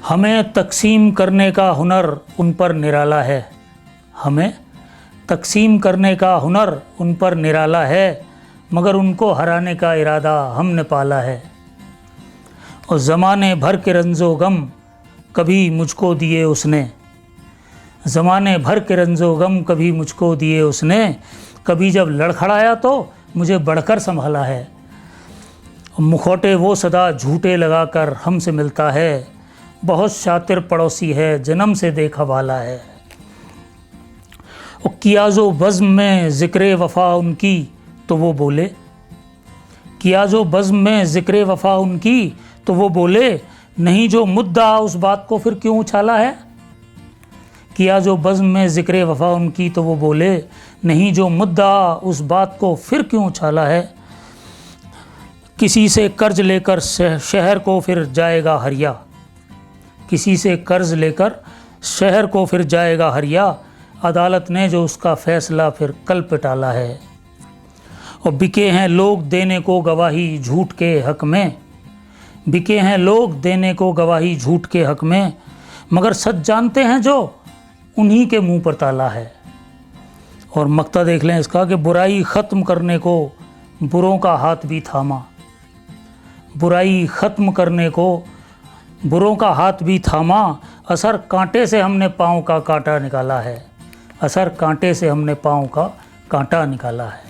हमें तक़सीम करने का हुनर उन पर निराला है, हमें तक़सीम करने का हुनर उन पर निराला है, मगर उनको हराने का इरादा हमने पाला है। और ज़माने भर के रंजो गम कभी मुझको दिए उसने, ज़माने भर के रंजो गम कभी मुझको दिए उसने, कभी जब लड़खड़ाया तो मुझे बढ़कर संभाला है। मुखौटे वो सदा झूठे लगाकर हमसे मिलता है, बहुत शातिर पड़ोसी है जन्म से देखा वाला है। और किया जो बज़्म में ज़िक्र वफ़ा उनकी तो वो बोले, किया जो बज़्म में ज़िक्र वफ़ा उनकी तो वो बोले, नहीं जो मुद्दा उस बात को फिर क्यों उछाला है। किया जो बज़्म में ज़िक्र वफ़ा उनकी तो वो बोले, नहीं जो मुद्दा उस बात को फिर क्यों उछाला है। किसी से कर्ज लेकर शहर को फिर जाएगा हरिया, किसी से कर्ज लेकर शहर को फिर जाएगा हरिया, अदालत ने जो उसका फ़ैसला फिर कल पे टाला है। और बिके हैं लोग देने को गवाही झूठ के हक़ में, बिके हैं लोग देने को गवाही झूठ के हक़ में, मगर सच जानते हैं जो उन्हीं के मुंह पर ताला है। और मक्ता देख लें इसका कि बुराई ख़त्म करने को बुरों का हाथ भी थामा, बुराई ख़त्म करने को बुरों का हाथ भी थामा, असर कांटे से हमने पाँव का कांटा निकाला है, असर कांटे से हमने पाँव का कांटा निकाला है।